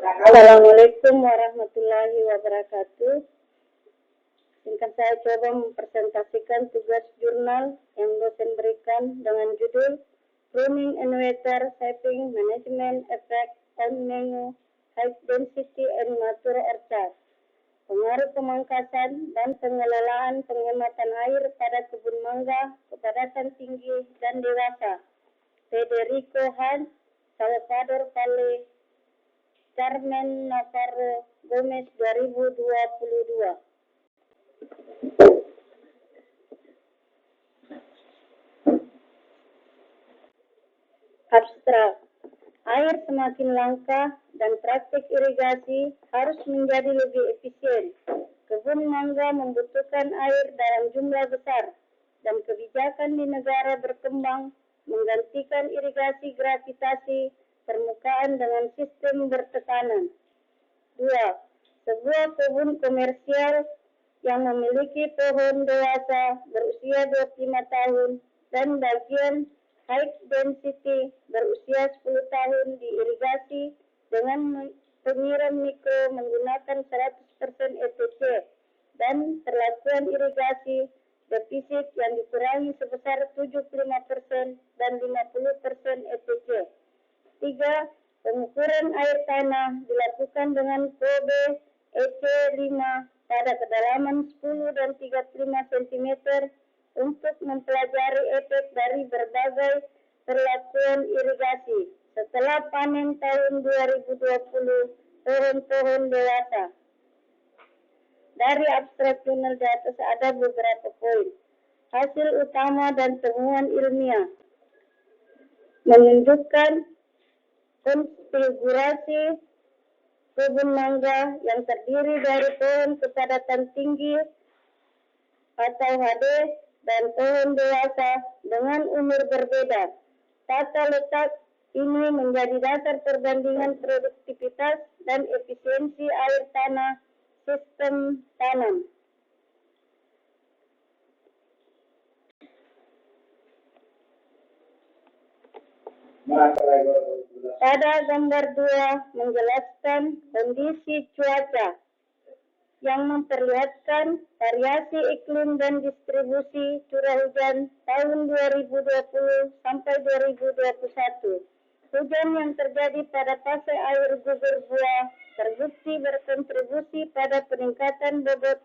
Assalamualaikum warahmatullahi wabarakatuh. Singkat saya coba mempresentasikan tugas jurnal yang dosen berikan dengan judul Pruning and Weather Shaping Management Effect on Mango High Density and Mature Orchard. Pengaruh pemangkasan dan pengelolaan penghematan air pada kebun mangga kepadatan tinggi dan dewasa. Federico Hans, Salvador Valle, Carmen Navarro Gomez 2022. Abstrak. Air semakin langka dan praktik irigasi harus menjadi lebih efisien. Kebun mangga membutuhkan air dalam jumlah besar dan kebijakan di negara berkembang menggantikan irigasi gravitasi permukaan dengan sistem bertekanan. 2. Sebuah kebun komersial yang memiliki pohon dewasa berusia 25 tahun dan bagian high density berusia 10 tahun diirigasi dengan penyiram mikro menggunakan 100% ETC dan perlakuan irigasi defisit yang dikurangi sebesar 75% dan 50% ETC. 3. Pengukuran air tanah dilakukan dengan kode EC5 pada kedalaman 10 dan 35 cm untuk mempelajari efek dari berbagai perlakuan irigasi. Setelah panen tahun 2020 pohon-pohon dewasa. Dari abstrak jurnal di atas ada beberapa poin. Hasil utama dan temuan ilmiah menunjukkan konfigurasi kebun mangga yang terdiri dari pohon kepadatan tinggi atau HD dan pohon dewasa dengan umur berbeda. Tata letak ini menjadi dasar perbandingan produktivitas dan efisiensi air tanah sistem tanam. Pada gambar 2 menjelaskan kondisi cuaca yang memperlihatkan variasi iklim dan distribusi curah hujan tahun 2020 sampai 2021. Hujan yang terjadi pada fase air gugur buah terbukti berkontribusi pada peningkatan bobot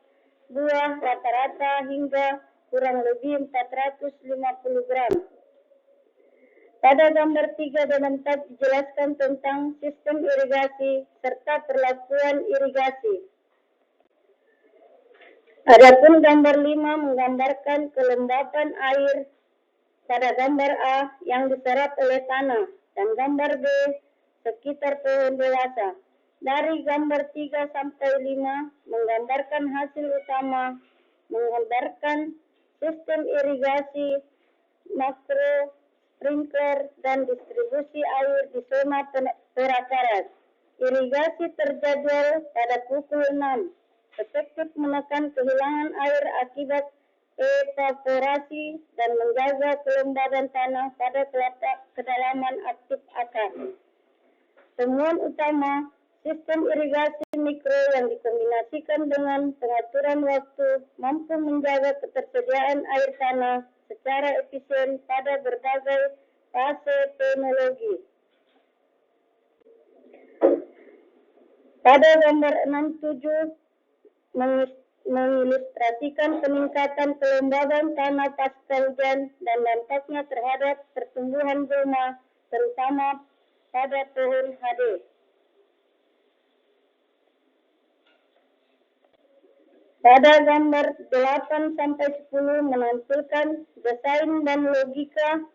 buah rata-rata hingga kurang lebih 450 gram. Pada gambar 3 dan 4 dijelaskan tentang sistem irigasi serta perlakuan irigasi. Adapun gambar 5 menggambarkan kelembapan air pada gambar A yang diserap oleh tanah dan gambar B sekitar pohon dewasa. Dari gambar 3 sampai 5 menggambarkan hasil utama, menggambarkan sistem irigasi makro, sprinkler, dan distribusi air di zona peracaran. Irigasi terjadwal pada pukul 6. Efektif menekan kehilangan air akibat evaporasi dan menjaga kelembaban tanah pada kedalaman aktif akar. Temuan utama, sistem irigasi mikro yang dikombinasikan dengan pengaturan waktu mampu menjaga ketersediaan air tanah secara efisien pada berbagai fase teknologi. Pada gambar 6-7 mengilustrasikan peningkatan kelembaban tanah pasca hujan dan dampaknya terhadap pertumbuhan gulma, terutama pada pohon HD. Pada gambar 8-10 menampilkan desain dan logika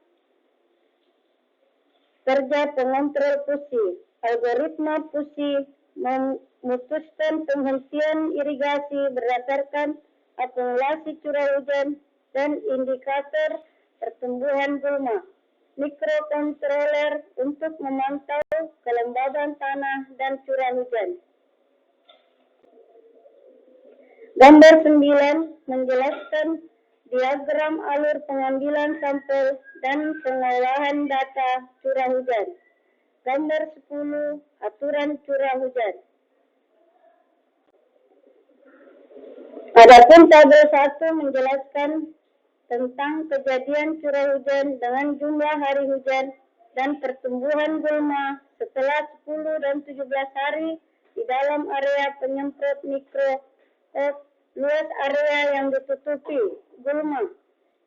kerja pengontrol pusi. Algoritma pusi memutuskan penghentian irigasi berdasarkan akumulasi curah hujan dan indikator pertumbuhan gulma. Mikrokontroler untuk memantau kelembaban tanah dan curah hujan. Gambar 9 menjelaskan diagram alur pengambilan sampel dan pengolahan data curah hujan. Gambar 10. Aturan curah hujan. Adapun tabel 1 menjelaskan tentang kejadian curah hujan dengan jumlah hari hujan dan pertumbuhan gulma setelah 10 dan 17 hari di dalam area penyemprot mikro luas area yang ditutupi gulma,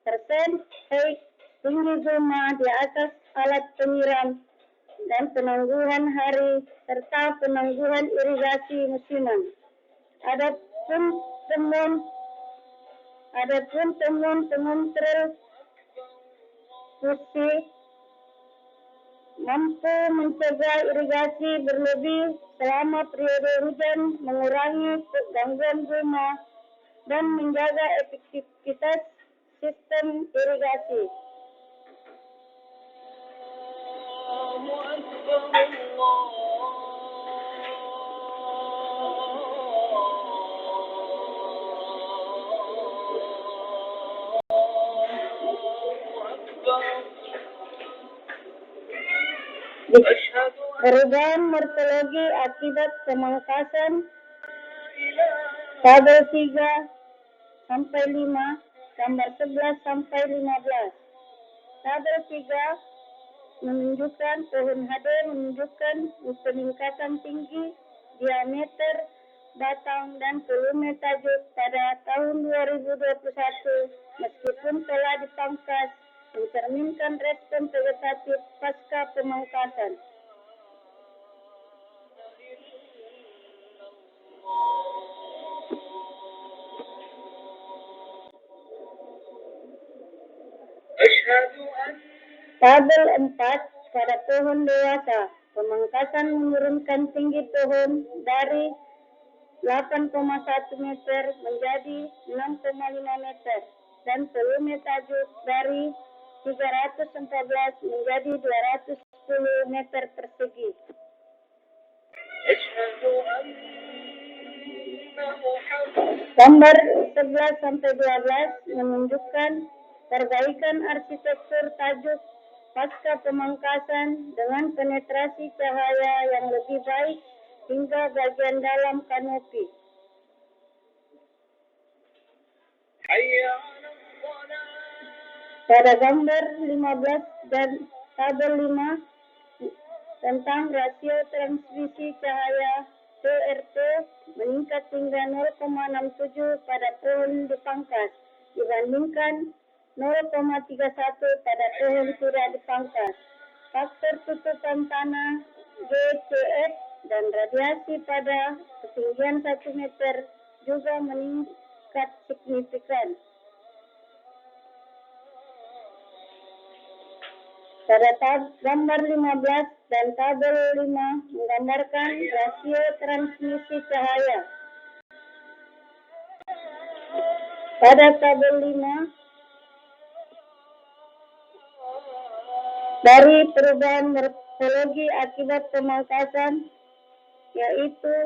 persen tinggi gulma di atas alat penyiram dan penangguhan hari serta penangguhan irigasi musiman. Adapun temuan pengontrol fungsi mampu mencegah irigasi berlebih selama periode hujan, mengurangi gangguan gulma, dan menjaga efektivitas sistem irigasi. Perubahan morfologi akibat pemangkasan tabel 3 sampai 5, gambar 11 sampai 15. Tabel 3 menunjukkan pohon HD menunjukkan peningkatan tinggi diameter batang dan volume tajuk pada tahun 2021 meskipun telah dipangkas, mencerminkan respon vegetatif pasca pemangkasan. Tabel 4 pada pohon dewasa, pemangkasan menurunkan tinggi pohon dari 8,1 meter menjadi 6,5 meter dan volume tajuk dari 314 menjadi 210 meter persegi. Gambar 11 sampai 12 menunjukkan perbaikan arsitektur tajuk pasca pemangkasan dengan penetrasi cahaya yang lebih baik hingga bagian dalam kanopi. Pada gambar 15 dan tabel 5 tentang rasio transmisi cahaya TRT meningkat hingga 0,67 pada pohon dipangkas dibandingkan 0,31 pada pohon sudah dipangkas. Faktor tutupan tanah GCF dan radiasi pada ketinggian 1 meter juga meningkat signifikan. Pada gambar 15 dan tabel 5 menggambarkan rasio transmisi cahaya. Pada tabel 5 dari perubahan morfologi akibat pemangkasan, yaitu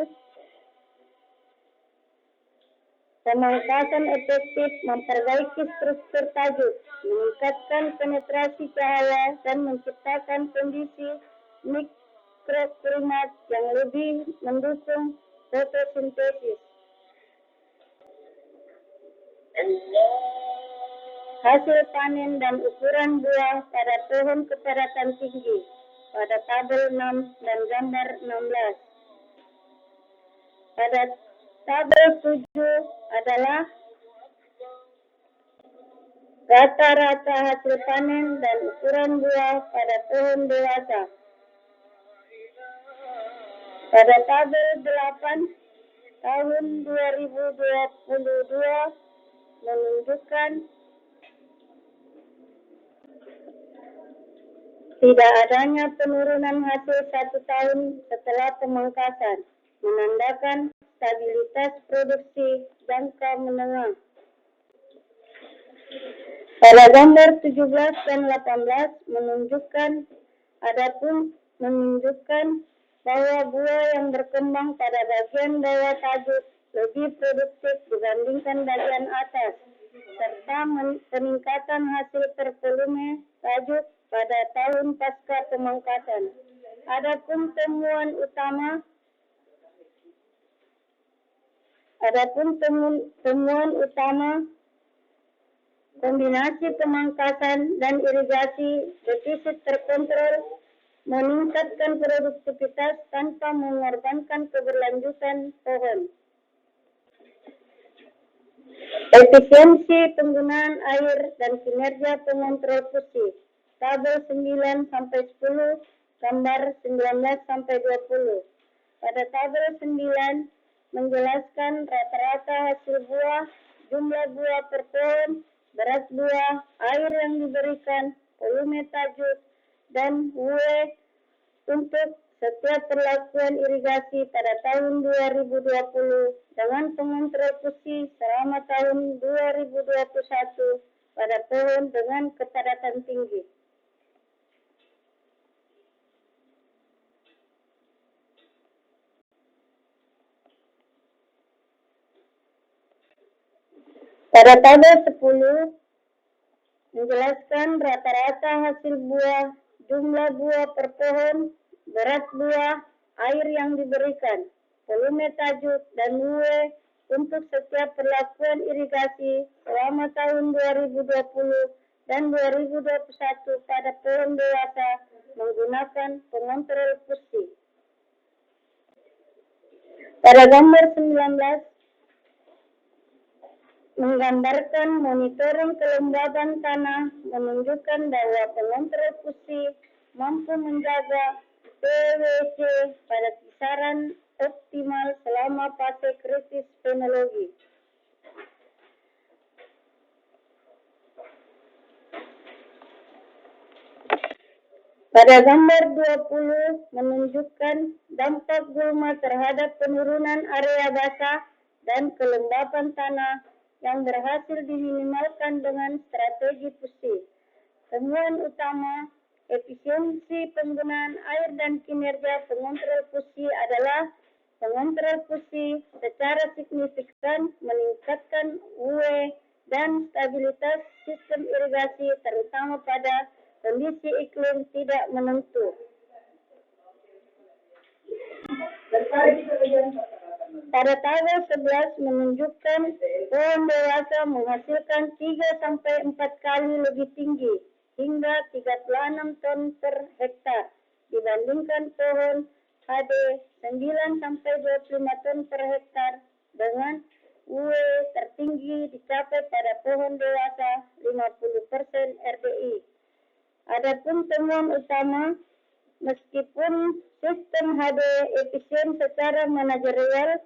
pemangkasan efektif memperbaiki struktur tajuk, meningkatkan penetrasi cahaya, dan menciptakan kondisi mikroklimat yang lebih mendukung fotosintesis. Hasil panen dan ukuran buah pada pohon kepadatan tinggi pada tabel 6 dan gambar 16. Pada tabel 7 adalah rata-rata hasil panen dan ukuran buah pada pohon dewasa. Pada tabel 8 tahun 2022 menunjukkan tidak adanya penurunan hasil 1 tahun setelah pemangkasan, menandakan stabilitas produksi jangka menengah. Pada gambar 17 dan 18 menunjukkan bahwa buah yang berkembang pada bagian bawah tajuk lebih produktif dibandingkan bagian atas, serta peningkatan hasil per volume tajuk pada tahun pasca pemangkasan. Adapun temuan utama kombinasi pemangkasan dan irigasi defisit terkontrol meningkatkan produktivitas tanpa mengorbankan keberlanjutan pohon. Efisiensi penggunaan air dan kinerja pengontrol fusi. Tabel 9 sampai 10, gambar 19 sampai 20. Pada tabel 9 menjelaskan rata-rata hasil buah, jumlah buah per pohon, berat buah, air yang diberikan, volume tajuk, dan UE untuk setiap perlakuan irigasi pada tahun 2020 dengan pengontrol fusi selama tahun 2021 pada pohon dengan kepadatan tinggi. Pada tabel 10 menjelaskan rata-rata hasil buah, jumlah buah per pohon, berat buah, air yang diberikan, volume tajuk, dan UE untuk setiap perlakuan irigasi selama tahun 2020 dan 2021 pada pohon dewasa menggunakan pengontrol fusi. Pada gambar 19 menggambarkan monitoring kelembaban tanah menunjukkan bahwa pengontrol fusi mampu menjaga PWC pada kisaran optimal selama fase kritis fenologi. Pada gambar 20 menunjukkan dampak gulma terhadap penurunan area basah dan kelembaban tanah yang berhasil diminimalkan dengan strategi fusi. Temuan utama efisiensi penggunaan air dan kinerja pengontrol fusi adalah pengontrol fusi secara signifikan meningkatkan UE dan stabilitas sistem irigasi terutama pada kondisi iklim tidak menentu. Pada tabel 11 menunjukkan pohon dewasa menghasilkan 3-4 kali lebih tinggi hingga 36 ton per hektar dibandingkan pohon HD 9-25 ton per hektar dengan UE tertinggi dicapai pada pohon dewasa 50% RDI. Adapun temuan utama, meskipun sistem HD efisien secara manajerial,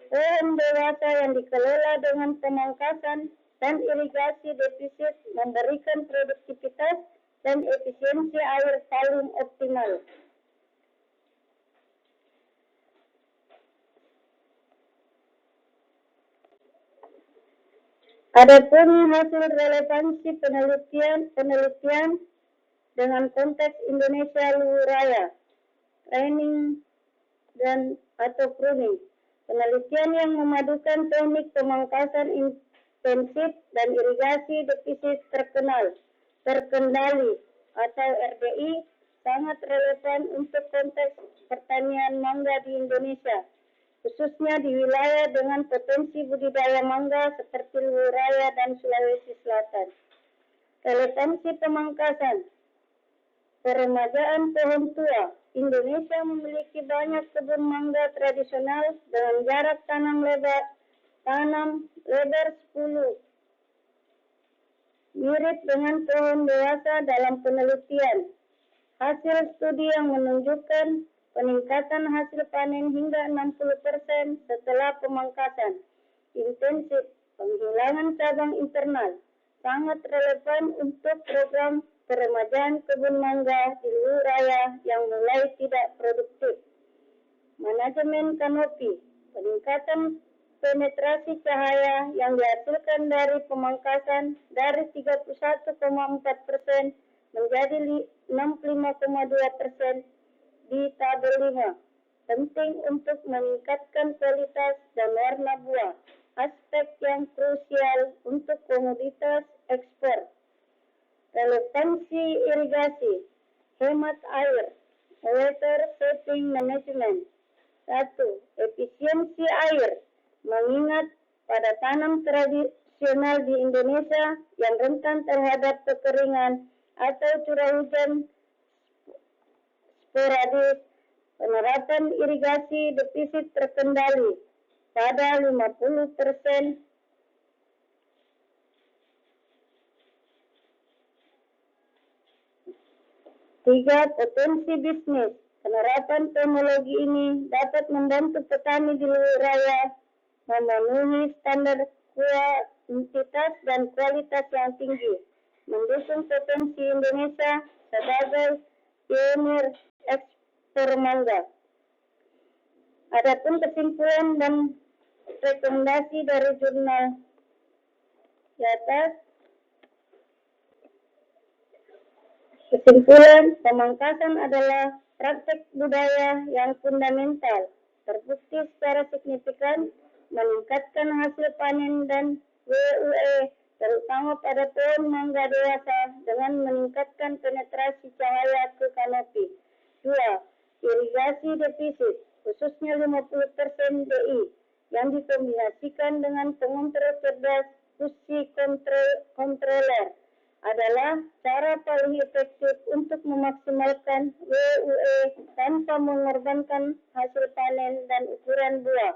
pohon dewasa yang dikelola dengan pemangkasan dan irigasi defisit memberikan produktivitas dan efisiensi air paling optimal. Adapun hasil relevansi penelitian dengan konteks Indonesia Luwu Raya, training dan atau pruning. Penelitian yang memadukan teknik pemangkasan intensif dan irigasi defisit terkendali atau RDI sangat relevan untuk konteks pertanian mangga di Indonesia, khususnya di wilayah dengan potensi budidaya mangga seperti Luwu Raya dan Sulawesi Selatan. Relevansi pemangkasan. Peremajaan pohon tua. Indonesia memiliki banyak kebun mangga tradisional dengan jarak tanam lebar 10 mirip dengan pohon dewasa dalam penelitian. Hasil studi yang menunjukkan peningkatan hasil panen hingga 60% setelah pemangkasan intensif, penghilangan cabang internal, sangat relevan untuk program peremajaan kebun mangga di Luwu Raya yang mulai tidak produktif. Manajemen kanopi, peningkatan penetrasi cahaya yang dihasilkan dari pemangkasan dari 31,4% menjadi 65,2% di tabel 5. Penting untuk meningkatkan kualitas dan warna buah, aspek yang krusial untuk komoditas ekspor. Relevansi irigasi, hemat air. Water Saving Management. 1. Efisiensi air. Mengingat pada tanam tradisional di Indonesia yang rentan terhadap kekeringan atau curah hujan sporadis, penerapan irigasi defisit terkendali pada 50%. 3. Potensi bisnis. Penerapan teknologi ini dapat membantu petani di luar raya memenuhi standar kuantitas dan kualitas yang tinggi, mendukung potensi Indonesia sebagai pionir ekspor mangga. Adapun kesimpulan dan rekomendasi dari jurnal di atas. Kesimpulan, pemangkasan adalah praktek budaya yang fundamental, terbukti secara signifikan meningkatkan hasil panen dan WUE, terutama pada pohon mangga dewasa dengan meningkatkan penetrasi cahaya ke kanopi. 2. Irigasi defisit, khususnya 50% DI, yang dikombinasikan dengan pengontrol cerdas fusi controller adalah cara paling efektif untuk memaksimalkan WUE tanpa mengorbankan hasil panen dan ukuran buah.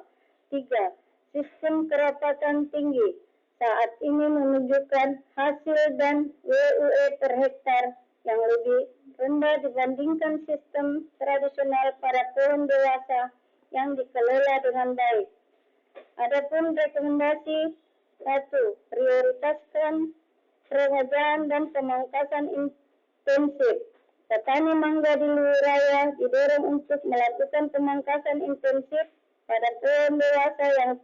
3. Sistem kerapatan tinggi saat ini menunjukkan hasil dan WUE per hektar yang lebih rendah dibandingkan sistem tradisional pada pohon dewasa yang dikelola dengan baik. Adapun rekomendasi 1. Prioritaskan pengerjaan dan pemangkasan intensif. Petani mangga di luar raya didorong untuk melakukan pemangkasan intensif pada pohon dewasa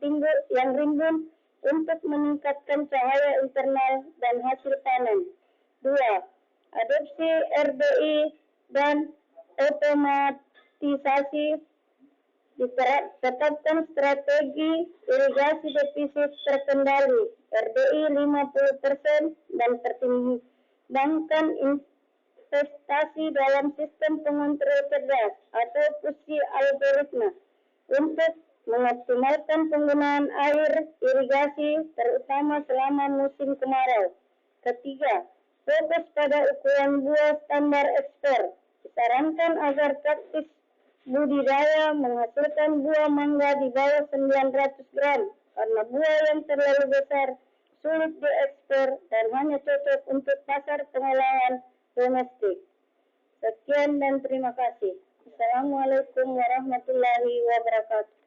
yang rimbun untuk meningkatkan cahaya internal dan hasil panen. 2. Adopsi RDI dan otomatisasi. Tetapkan strategi irigasi defisit terkendali RDI 50% dan pertimbangkan investasi dalam sistem pengontrol cerdas atau fusi algoritma untuk mengoptimalkan penggunaan air irigasi terutama selama musim kemarau. 3. Fokus pada ukuran buah standar ekspor. Disarankan agar praktis budidaya menghasilkan buah mangga di bawah 900 gram karena buah yang terlalu besar sulit diekspor dan hanya cocok untuk pasar pengolahan domestik. Sekian dan terima kasih. Assalamualaikum warahmatullahi wabarakatuh.